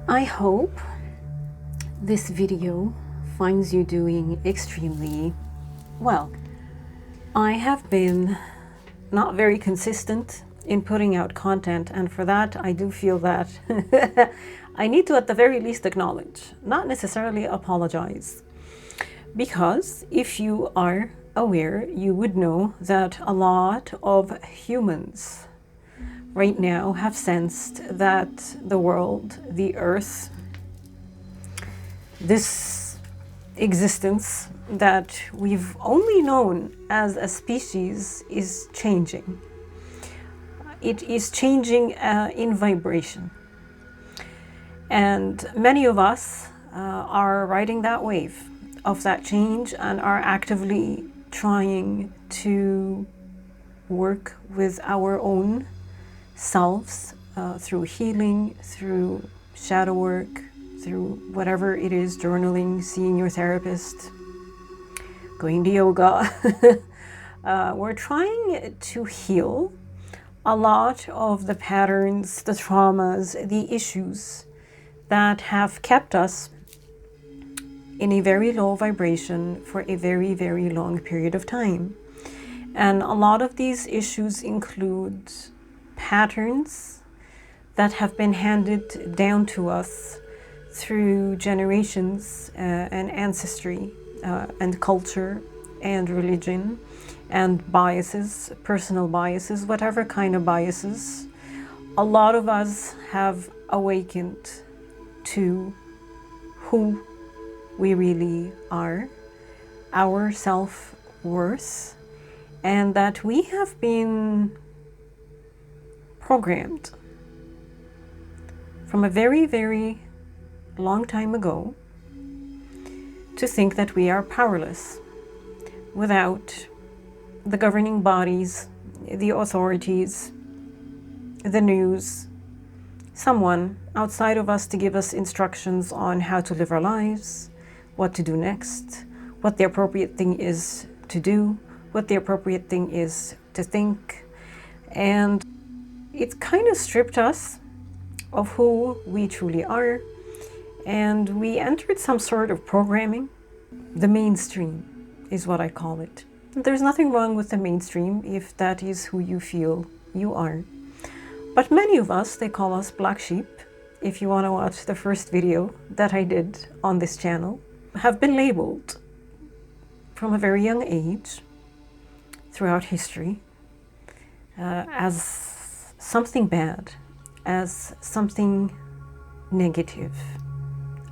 I hope this video finds you doing extremely well. I have been not very consistent in putting out content, and for that I do feel that I need to at the very least acknowledge, not necessarily apologize. Because if you are aware, you would know that a lot of humans right now have sensed that the world, the earth, this existence that we've only known as a species is changing. It is changing in vibration. And many of us are riding that wave of that change and are actively trying to work with our own selves through healing, through shadow work, through whatever it is, journaling, seeing your therapist, going to yoga. We're trying to heal a lot of the patterns, the traumas, the issues that have kept us in a very low vibration for a very, very long period of time. And a lot of these issues include patterns that have been handed down to us through generations and ancestry and culture and religion and biases, personal biases, whatever kind of biases. A lot of us have awakened to who we really are, our self-worth, and that we have been programmed from a very, very long time ago to think that we are powerless without the governing bodies, the authorities, the news, someone outside of us to give us instructions on how to live our lives, what to do next, what the appropriate thing is to do, what the appropriate thing is to think. And it kind of stripped us of who we truly are, and we entered some sort of programming. The mainstream is what I call it. There's nothing wrong with the mainstream if that is who you feel you are. But many of us, they call us black sheep, if you want to watch the first video that I did on this channel, have been labeled from a very young age throughout history as something bad, as something negative,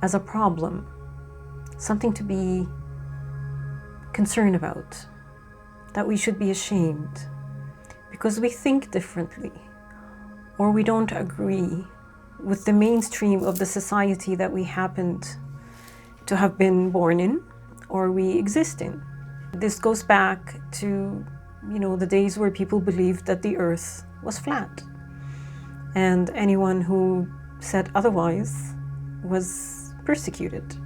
as a problem, something to be concerned about, that we should be ashamed because we think differently or we don't agree with the mainstream of the society that we happened to have been born in or we exist in. This goes back to, the days where people believed that the earth was flat. And anyone who said otherwise was persecuted.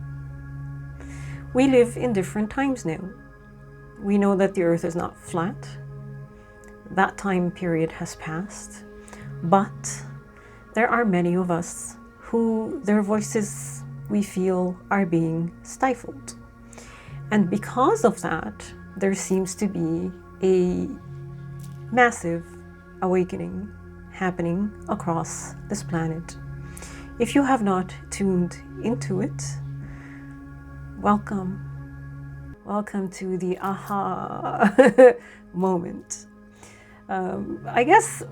We live in different times now. We know that the earth is not flat. That time period has passed. But there are many of us who their voices, we feel, are being stifled. And because of that, there seems to be a massive awakening happening across this planet. If you have not tuned into it, welcome. Welcome to the aha moment. I guess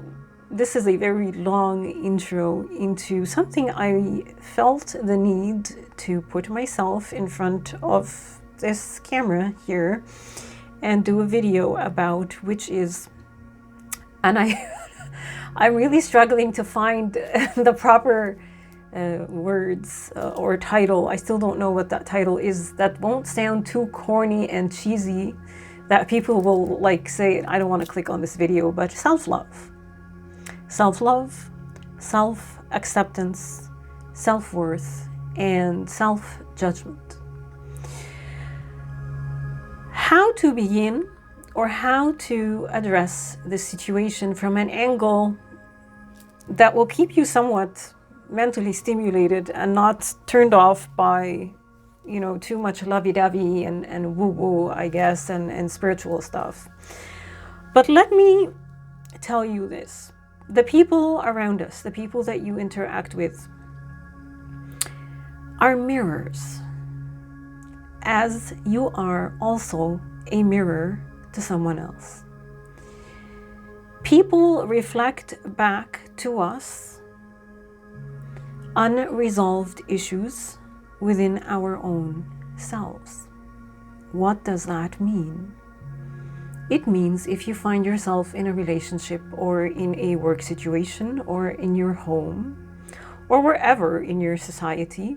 this is a very long intro into something I felt the need to put myself in front of this camera here and do a video about, which is, and I'm really struggling to find the proper words or title. I still don't know what that title is that won't sound too corny and cheesy that people will say, I don't want to click on this video, but self-love. Self-love, self-acceptance, self-worth, and self-judgment. How to begin or how to address the situation from an angle that will keep you somewhat mentally stimulated and not turned off by, too much lovey-dovey and woo-woo, I guess, and spiritual stuff. But let me tell you this. The people around us, the people that you interact with, are mirrors, as you are also a mirror to someone else. People reflect back to us unresolved issues within our own selves. What does that mean? It means if you find yourself in a relationship or in a work situation or in your home or wherever in your society,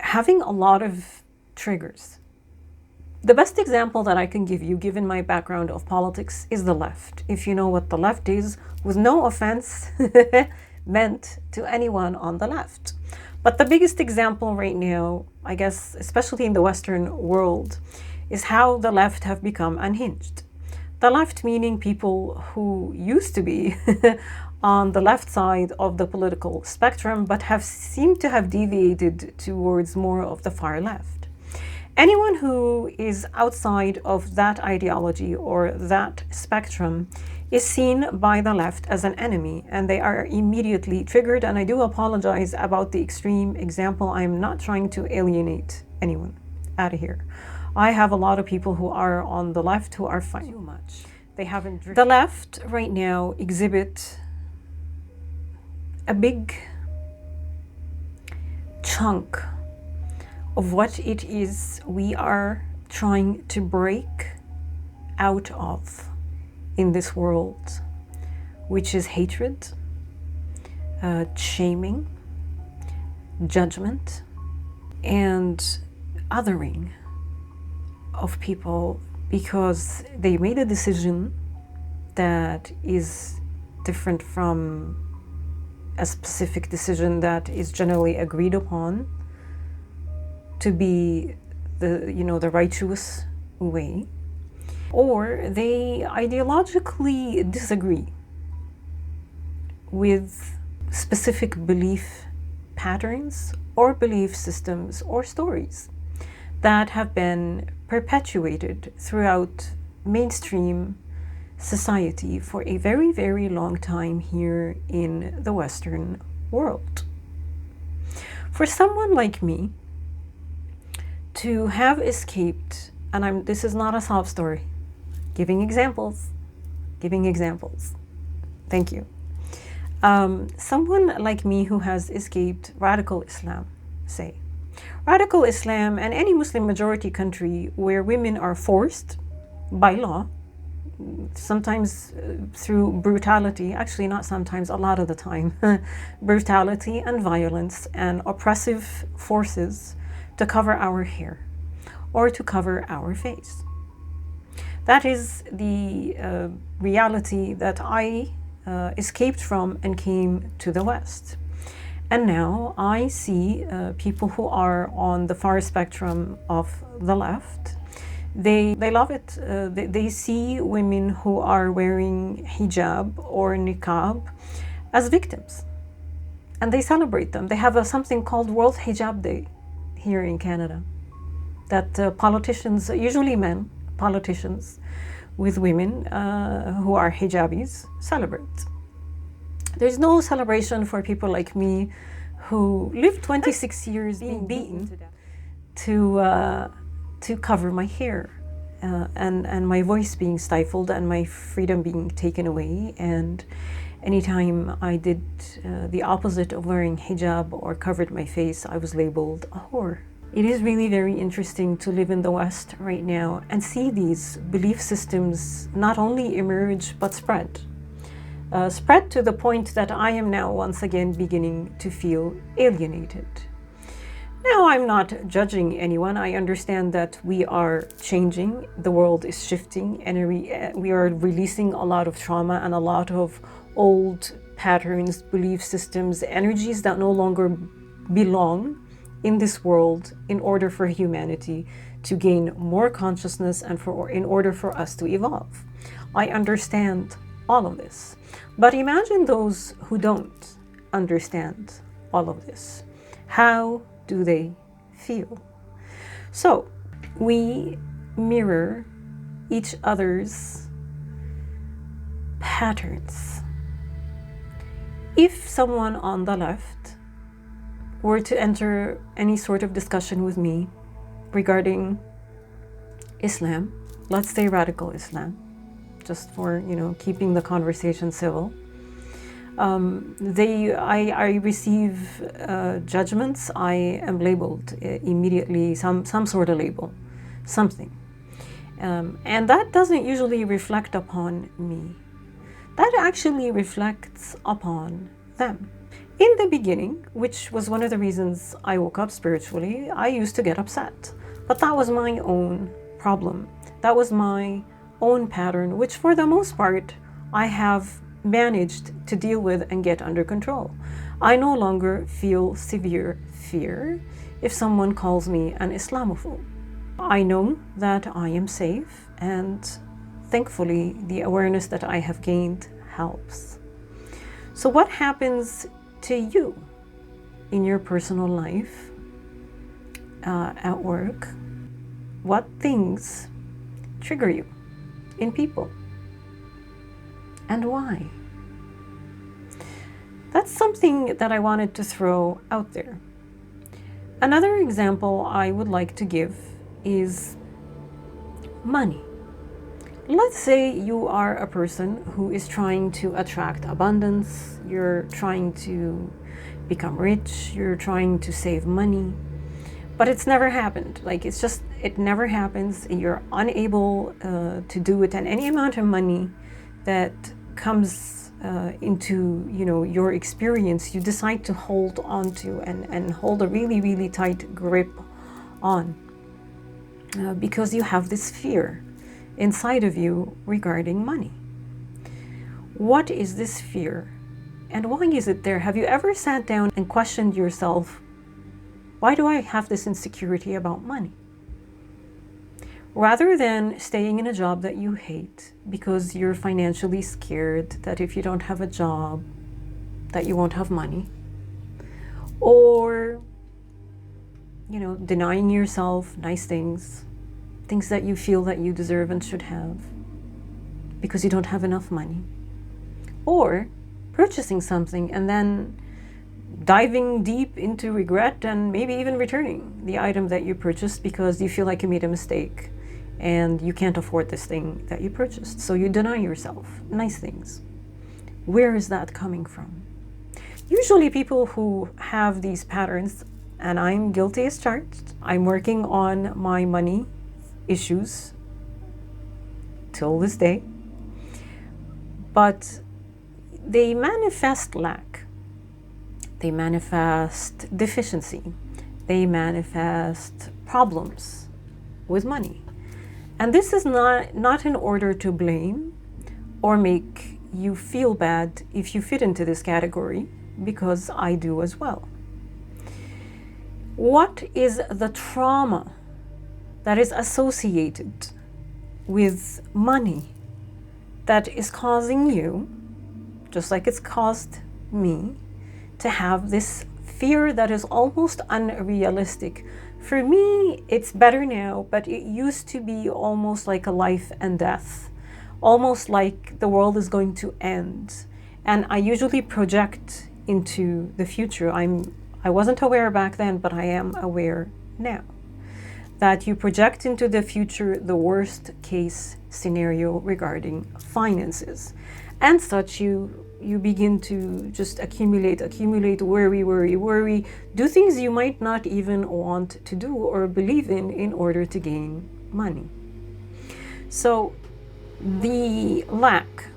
having a lot of triggers. The best example that I can give you, given my background of politics, is the left. If you know what the left is, with no offense meant to anyone on the left. But the biggest example right now, I guess, especially in the Western world, is how the left have become unhinged. The left meaning people who used to be on the left side of the political spectrum, but have seemed to have deviated towards more of the far left. Anyone who is outside of that ideology or that spectrum is seen by the left as an enemy, and they are immediately triggered. And I do apologize about the extreme example. I'm not trying to alienate anyone out of here. I have a lot of people who are on the left who are fine. Too much. They haven't. The left right now exhibit a big chunk of what it is we are trying to break out of in this world, which is hatred, shaming, judgment, and othering of people because they made a decision that is different from a specific decision that is generally agreed upon to be the righteous way, or they ideologically disagree with specific belief patterns or belief systems or stories that have been perpetuated throughout mainstream society for a very, very long time here in the Western world. For someone like me to have escaped, and this is not a sob story, giving examples. Thank you. Someone like me who has escaped radical Islam, say. Radical Islam and any Muslim majority country where women are forced by law, sometimes through brutality, actually not sometimes, a lot of the time, brutality and violence and oppressive forces to cover our hair or to cover our face. That is the reality that I escaped from and came to the West. And now I see people who are on the far spectrum of the left. They love it. They see women who are wearing hijab or niqab as victims. And they celebrate them. They have something called World Hijab Day here in Canada that politicians, usually men, politicians with women who are hijabis, celebrate. There's no celebration for people like me who lived 26 years being beaten to cover my hair and my voice being stifled and my freedom being taken away. And anytime I did the opposite of wearing hijab or covered my face, I was labeled a whore. It is really very interesting to live in the West right now and see these belief systems not only emerge but spread. Spread to the point that I am now once again beginning to feel alienated. Now, I'm not judging anyone. I understand that we are changing, the world is shifting, and we are releasing a lot of trauma and a lot of old patterns, belief systems, energies that no longer belong in this world in order for humanity to gain more consciousness and in order for us to evolve. I understand all of this. But imagine those who don't understand all of this? How do they feel? So we mirror each other's patterns. If someone on the left were to enter any sort of discussion with me regarding Islam, let's say radical Islam, just for, keeping the conversation civil, I receive judgments. I am labeled immediately, some sort of label, something. And that doesn't usually reflect upon me. That actually reflects upon them. In the beginning, which was one of the reasons I woke up spiritually, I used to get upset. But that was my own problem. That was my own pattern, which for the most part, I have managed to deal with and get under control. I no longer feel severe fear if someone calls me an Islamophobe. I know that I am safe, and thankfully the awareness that I have gained helps. So what happens to you in your personal life, at work? What things trigger you in people? And why? That's something that I wanted to throw out there. Another example I would like to give is money. Let's say you are a person who is trying to attract abundance, you're trying to become rich, you're trying to save money, but it's never happened. It never happens. You're unable to do it, and any amount of money that comes into your experience, you decide to hold on to and hold a really, really tight grip on, because you have this fear inside of you regarding money. What is this fear, and why is it there? Have you ever sat down and questioned yourself, why do I have this insecurity about money? Rather than staying in a job that you hate because you're financially scared that if you don't have a job, that you won't have money, or, denying yourself nice things that you feel that you deserve and should have because you don't have enough money, or purchasing something and then diving deep into regret and maybe even returning the item that you purchased because you feel like you made a mistake and you can't afford this thing that you purchased. So you deny yourself nice things. Where is that coming from? Usually people who have these patterns, and I'm guilty as charged, I'm working on my money issues till this day, but they manifest lack, they manifest deficiency, they manifest problems with money. And this is not in order to blame or make you feel bad if you fit into this category, because I do as well. What is the trauma that is associated with money that is causing you, just like it's caused me, to have this fear that is almost unrealistic? For me, it's better now, but it used to be almost like a life and death, almost like the world is going to end. And I usually project into the future. I wasn't aware back then, but I am aware now that you project into the future the worst case scenario regarding finances. And such, you begin to just accumulate, worry, do things you might not even want to do or believe in order to gain money. So the lack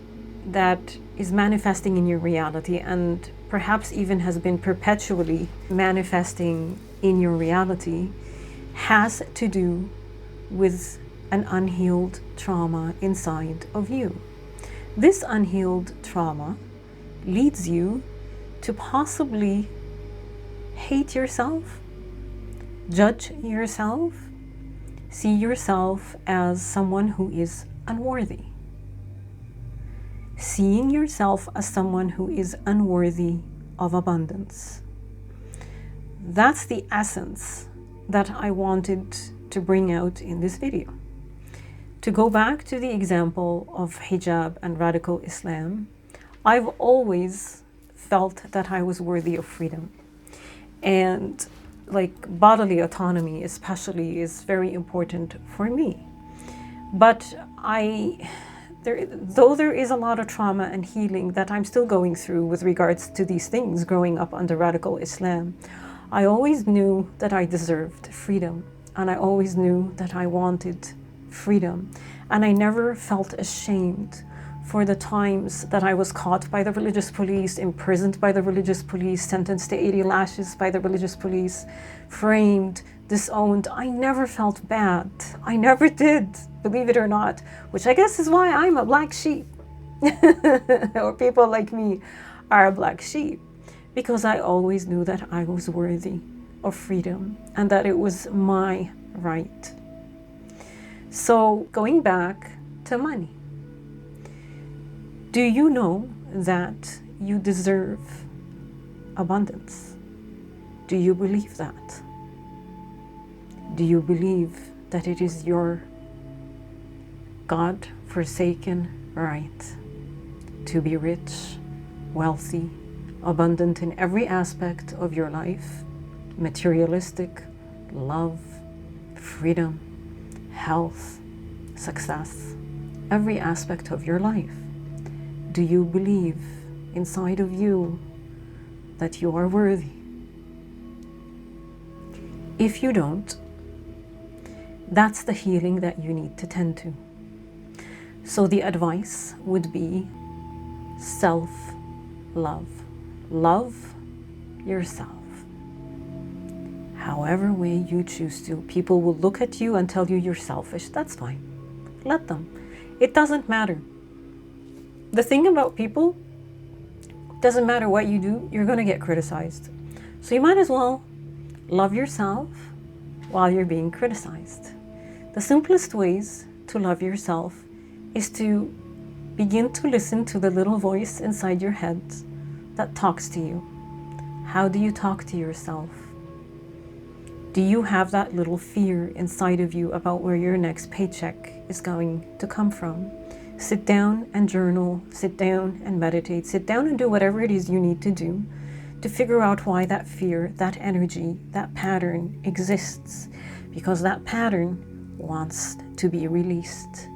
that is manifesting in your reality, and perhaps even has been perpetually manifesting in your reality, has to do with an unhealed trauma inside of you. This unhealed trauma leads you to possibly hate yourself, judge yourself, see yourself as someone who is unworthy. Seeing yourself as someone who is unworthy of abundance. That's the essence that I wanted to bring out in this video. To go back to the example of hijab and radical Islam, I've always felt that I was worthy of freedom. And like bodily autonomy especially is very important for me. But though there is a lot of trauma and healing that I'm still going through with regards to these things growing up under radical Islam, I always knew that I deserved freedom, and I always knew that I wanted freedom. And I never felt ashamed for the times that I was caught by the religious police, imprisoned by the religious police, sentenced to 80 lashes by the religious police, framed, disowned. I never felt bad. I never did, believe it or not, which I guess is why I'm a black sheep. Or people like me are a black sheep, because I always knew that I was worthy of freedom and that it was my right. So going back to money, do you know that you deserve abundance? Do you believe that? Do you believe that it is your God-forsaken right to be rich, wealthy, abundant in every aspect of your life? Materialistic, love, freedom, health, success, every aspect of your life. Do you believe inside of you that you are worthy? If you don't, that's the healing that you need to tend to. So the advice would be self-love. Love yourself. However way you choose to. People will look at you and tell you you're selfish. That's fine. Let them. It doesn't matter. The thing about people, doesn't matter what you do, you're going to get criticized. So you might as well love yourself while you're being criticized. The simplest ways to love yourself is to begin to listen to the little voice inside your head that talks to you. How do you talk to yourself? Do you have that little fear inside of you about where your next paycheck is going to come from? Sit down and journal, sit down and meditate, sit down and do whatever it is you need to do to figure out why that fear, that energy, that pattern exists. Because that pattern wants to be released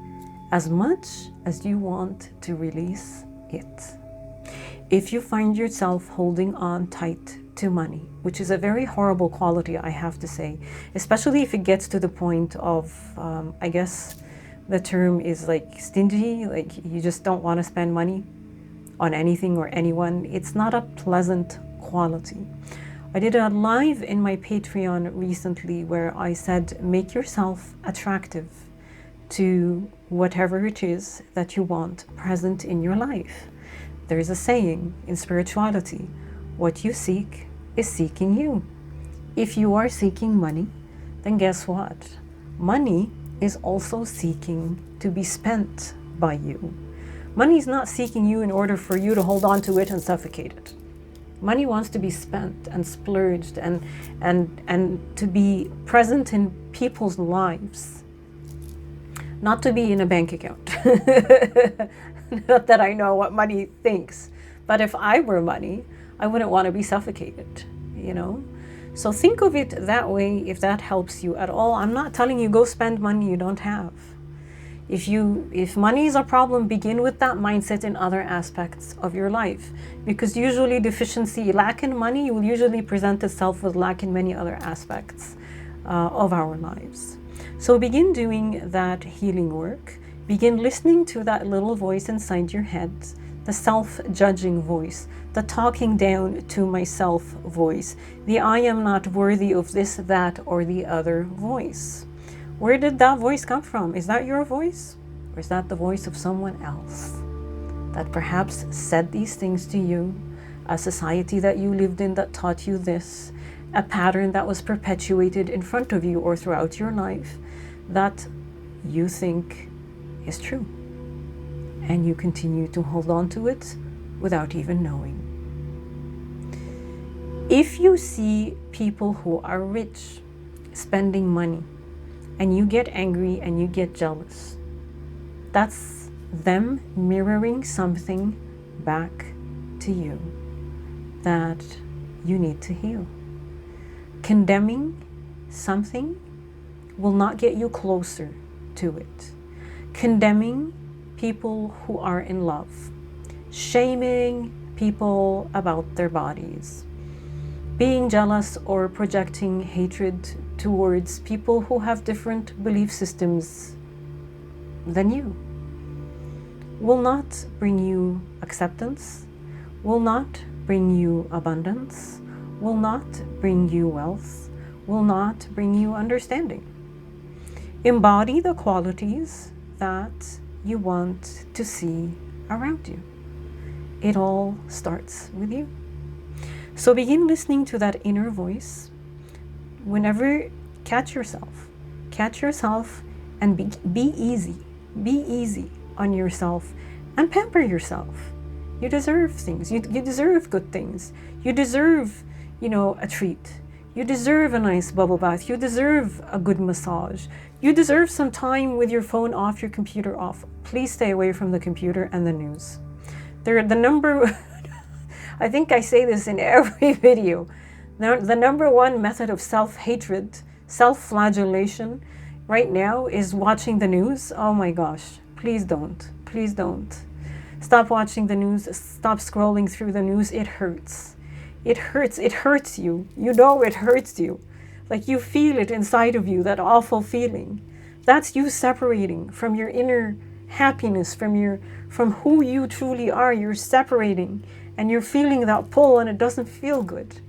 as much as you want to release it. If you find yourself holding on tight to money, which is a very horrible quality, I have to say, especially if it gets to the point of, I guess the term is like stingy, like you just don't want to spend money on anything or anyone. It's not a pleasant quality. I did a live in my Patreon recently where I said, make yourself attractive to whatever it is that you want present in your life. There's a saying in spirituality, what you seek is seeking you. If you are seeking money, then guess what? Money is also seeking to be spent by you. Money is not seeking you in order for you to hold on to it and suffocate it. Money wants to be spent and splurged and to be present in people's lives, not to be in a bank account. Not that I know what money thinks, but if I were money, I wouldn't want to be suffocated, you know? So think of it that way if that helps you at all. I'm not telling you go spend money you don't have. If money is a problem, begin with that mindset in other aspects of your life, because usually deficiency, lack in money will usually present itself with lack in many other aspects of our lives. So begin doing that healing work. Begin listening to that little voice inside your head, the self-judging voice, the talking down to myself voice, the I am not worthy of this, that, or the other voice. Where did that voice come from? Is that your voice? Or is that the voice of someone else that perhaps said these things to you, a society that you lived in that taught you this, a pattern that was perpetuated in front of you or throughout your life that you think is true, and you continue to hold on to it without even knowing. If you see people who are rich spending money and you get angry and you get jealous, that's them mirroring something back to you that you need to heal. Condemning something will not get you closer to it. Condemning people who are in love, shaming people about their bodies, being jealous or projecting hatred towards people who have different belief systems than you will not bring you acceptance, will not bring you abundance, will not bring you wealth, will not bring you understanding. Embody the qualities that you want to see around you. It all starts with you. So begin listening to that inner voice. Whenever, catch yourself and be easy on yourself and pamper yourself. You deserve things. You deserve good things. You deserve, a treat. You deserve a nice bubble bath. You deserve a good massage. You deserve some time with your phone off, your computer off. Please stay away from the computer and the news. They're the number, I think I say this in every video, the number one method of self-hatred, self-flagellation right now is watching the news. Oh my gosh, please don't. Please don't. Stop watching the news. Stop scrolling through the news. It hurts. It hurts. It hurts you. You know it hurts you. Like you feel it inside of you, that awful feeling. That's you separating from your inner happiness, from who you truly are. You're separating and you're feeling that pull and it doesn't feel good.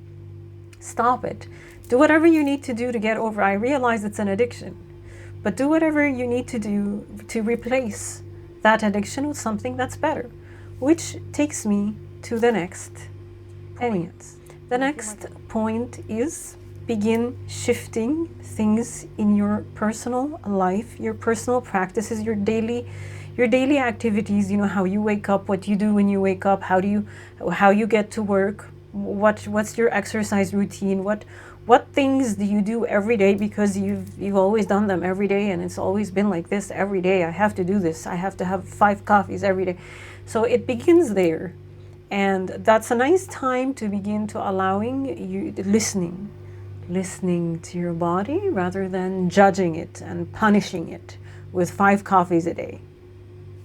Stop it. Do whatever you need to do to get over. I realize it's an addiction, but do whatever you need to do to replace that addiction with something that's better, which takes me to the next point. The next point is begin shifting things in your personal life, your personal practices, your daily activities. How you wake up, what you do when you wake up, how you get to work, what's your exercise routine, what things do you do every day, because you've always done them every day and it's always been like this every day. I have to do this. I have to have 5 coffees every day. So it begins there. And that's a nice time to begin to allowing you listening to your body rather than judging it and punishing it with 5 coffees a day.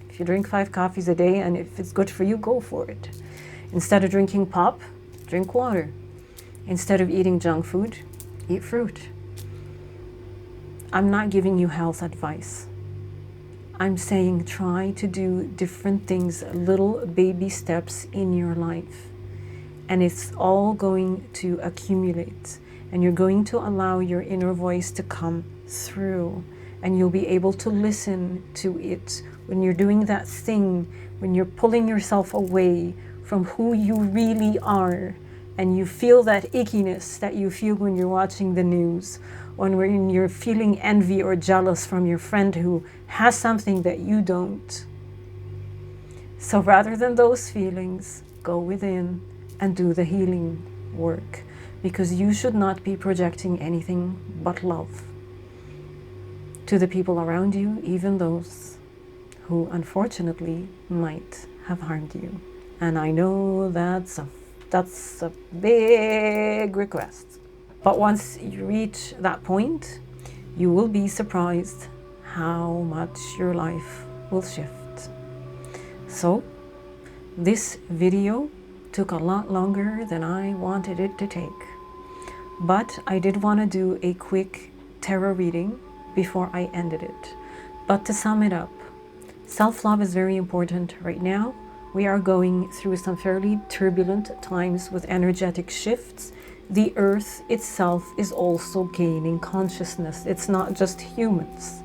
If you drink 5 coffees a day and if it's good for you, go for it. Instead of drinking pop, drink water. Instead of eating junk food, eat fruit. I'm not giving you health advice. I'm saying try to do different things, little baby steps in your life. And it's all going to accumulate. And you're going to allow your inner voice to come through. And you'll be able to listen to it when you're doing that thing, when you're pulling yourself away from who you really are. And you feel that ickiness that you feel when you're watching the news, or when you're feeling envy or jealous from your friend who has something that you don't. So rather than those feelings, go within and do the healing work, because you should not be projecting anything but love to the people around you, even those who unfortunately might have harmed you. And I know that's a big request. But once you reach that point, you will be surprised how much your life will shift. So this video took a lot longer than I wanted it to take. But I did want to do a quick tarot reading before I ended it. But to sum it up, self-love is very important right now. We are going through some fairly turbulent times with energetic shifts. The earth itself is also gaining consciousness. It's not just humans.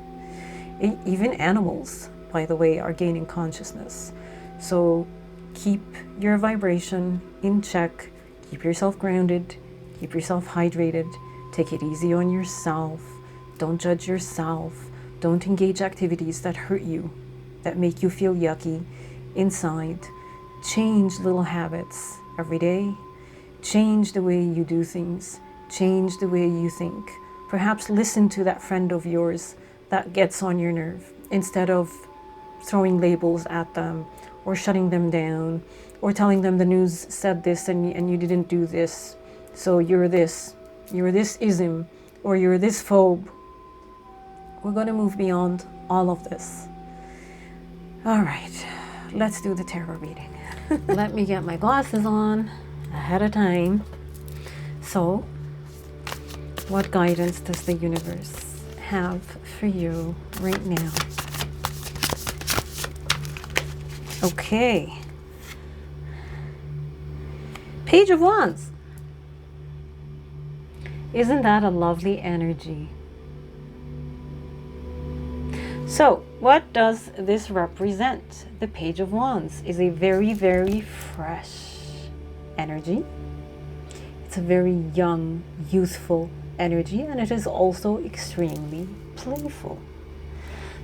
Even animals, by the way, are gaining consciousness. So keep your vibration in check. Keep yourself grounded. Keep yourself hydrated. Take it easy on yourself. Don't judge yourself. Don't engage activities that hurt you, that make you feel yucky inside. Change little habits every day. change the way you do things, change the way you think. Perhaps listen to that friend of yours that gets on your nerve instead of throwing labels at them or shutting them down or telling them the news said this and you didn't do this. So you're this ism, or you're this phobe. We're going to move beyond all of this. All right, let's do the tarot reading. Let me get my glasses on ahead of time. So, what guidance does the universe have for you right now? Okay. Page of Wands. Isn't that a lovely energy? So, what does this represent? The Page of Wands is a very, very fresh energy. It's a very young, youthful energy, and it is also extremely playful.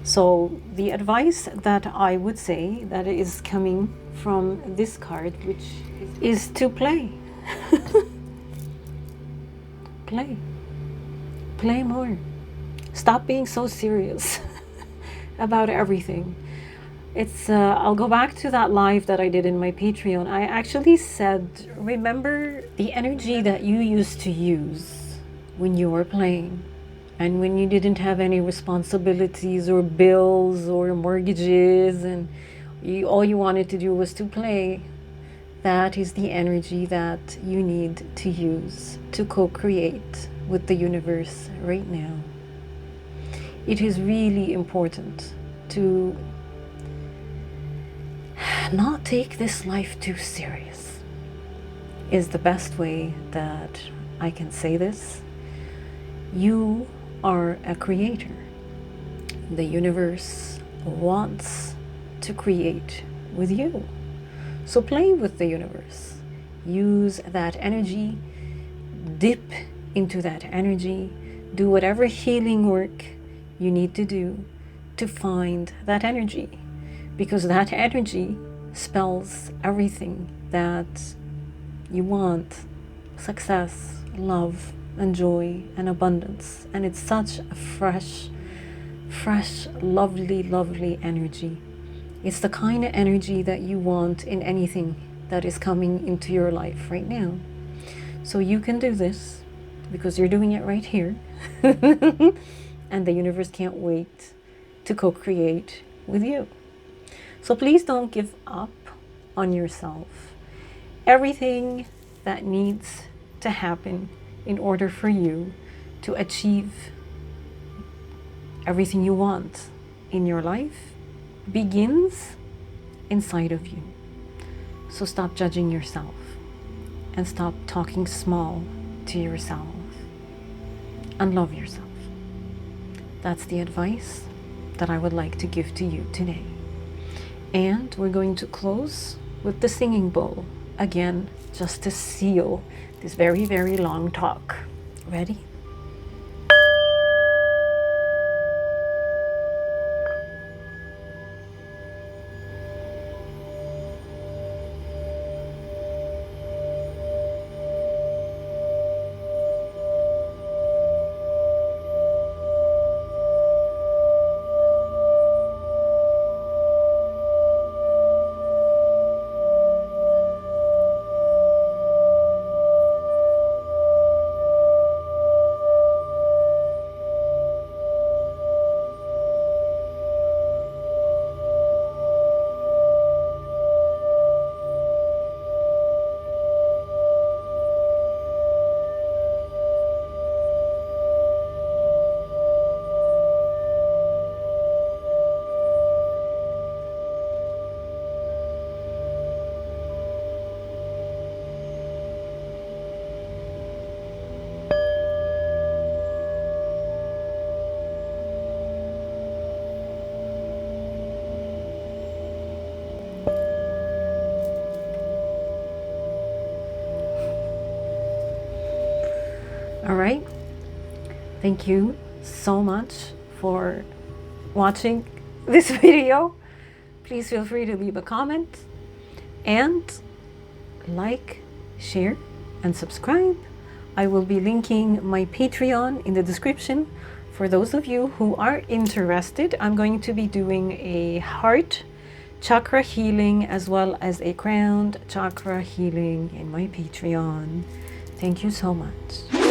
So, the advice that I would say that is coming from this card, which is to play. Play more. Stop being so serious about everything. It's I'll go back to that live that I did in my Patreon. I actually said, remember the energy that you used to use when you were playing and when you didn't have any responsibilities or bills or mortgages and all you wanted to do was to play. That is the energy that you need to use to co-create with the universe right now. It is really important to not take this life too serious, is the best way that I can say this. You are a creator. The universe wants to create with you. So play with the universe. Use that energy. Dip into that energy. Do whatever healing work you need to do to find that energy. Because that energy spells everything that you want. Success, love, and joy, and abundance. And it's such a fresh, lovely, lovely energy. It's the kind of energy that you want in anything that is coming into your life right now. So you can do this because you're doing it right here. And the universe can't wait to co-create with you. So please don't give up on yourself. Everything that needs to happen in order for you to achieve everything you want in your life begins inside of you. So stop judging yourself and stop talking small to yourself and love yourself. That's the advice that I would like to give to you today. And we're going to close with the singing bowl again, just to seal this very, very long talk. Ready? All right. Thank you so much for watching this video. Please feel free to leave a comment and like, share, and subscribe. I will be linking my Patreon in the description. For those of you who are interested, I'm going to be doing a heart chakra healing as well as a crown chakra healing in my Patreon. Thank you so much.